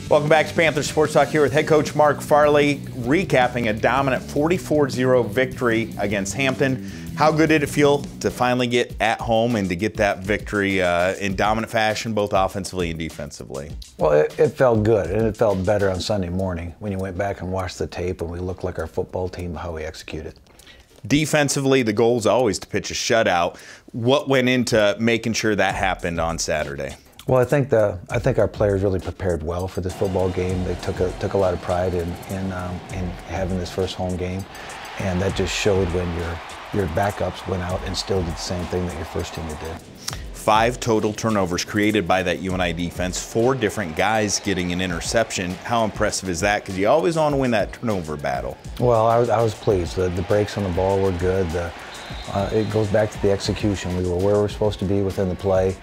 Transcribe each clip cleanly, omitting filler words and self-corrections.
Welcome back to Panther Sports Talk here with head coach Mark Farley, recapping a dominant 44-0 victory against Hampton. How good did it feel to finally get at home and to get that victory in dominant fashion, both offensively and defensively? Well, it felt good, and it felt better on Sunday morning when you went back and watched the tape and we looked like our football team, how we executed. Defensively, the goal is always to pitch a shutout. What went into making sure that happened on Saturday? Well, I think our players really prepared well for this football game. They took a lot of pride in having this first home game, and that just showed when your backups went out and still did the same thing that your first teamer did. 5 total turnovers created by that UNI defense, 4 different guys getting an interception. How impressive is that? Because you always want to win that turnover battle. Well, I was pleased. The breaks on the ball were good. It goes back to the execution. We were where we're supposed to be within the play.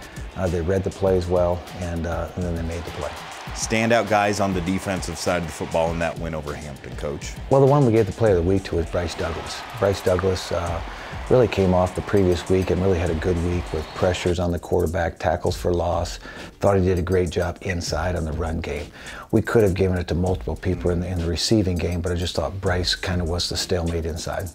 They read the plays well, and then they made the play. Standout guys on the defensive side of the football in that win over Hampton, Coach? Well, the one we gave the player of the week to is Bryce Douglas. Bryce Douglas really came off the previous week and really had a good week with pressures on the quarterback, tackles for loss. Thought he did a great job inside on the run game. We could have given it to multiple people in the receiving game, but I just thought Bryce kind of was the stalemate inside.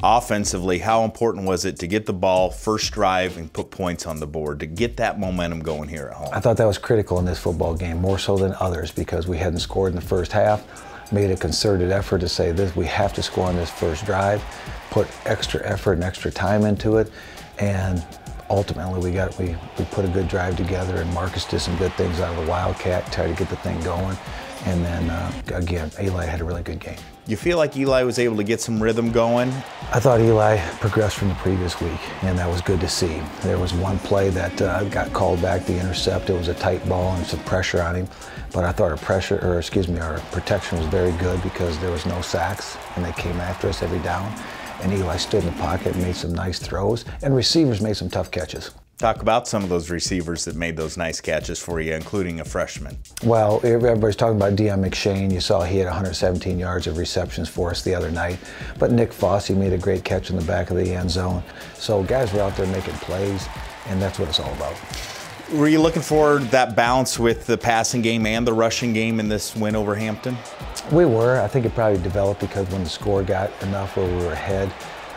Offensively, how important was it to get the ball first drive and put points on the board, to get that momentum going here at home? I thought that was critical in this football game, more so than others, because we hadn't scored in the first half. Made a concerted effort to say this, we have to score on this first drive, put extra effort and extra time into it, and ultimately we put a good drive together, and Marcus did some good things out of the Wildcat, tried to get the thing going, and then again, Eli had a really good game. You feel like Eli was able to get some rhythm going? I thought Eli progressed from the previous week, and that was good to see. There was one play that got called back, the intercept. It was a tight ball and some pressure on him, but I thought our protection was very good because there was no sacks, and they came after us every down. And Eli stood in the pocket and made some nice throws, and receivers made some tough catches. Talk about some of those receivers that made those nice catches for you, including a freshman. Well, everybody's talking about Deion McShane. You saw he had 117 yards of receptions for us the other night. But Nick Fossey made a great catch in the back of the end zone. So guys were out there making plays, and that's what it's all about. Were you looking for that balance with the passing game and the rushing game in this win over Hampton? We were. I think it probably developed because when the score got enough where we were ahead,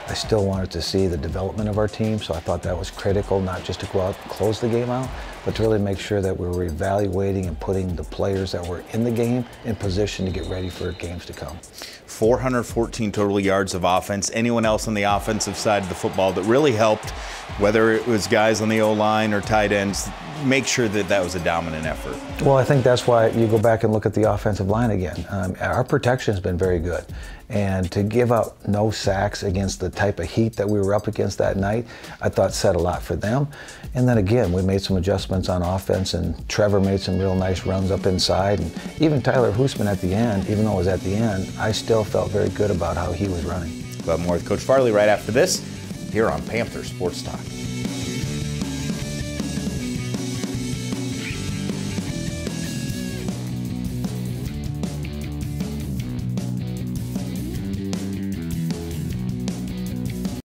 I still wanted to see the development of our team, so I thought that was critical, not just to go out and close the game out, but to really make sure that we were evaluating and putting the players that were in the game in position to get ready for games to come. 414 total yards of offense. Anyone else on the offensive side of the football that really helped, whether it was guys on the O-line or tight ends, make sure that that was a dominant effort? Well, I think that's why you go back and look at the offensive line again. Our protection has been very good. And to give up no sacks against the type of heat that we were up against that night, I thought said a lot for them. And then again, we made some adjustments on offense, and Trevor made some real nice runs up inside. And even Tyler Hoosman at the end, even though it was at the end, I still felt very good about how he was running. We'll have more with Coach Farley right after this here on Panther Sports Talk.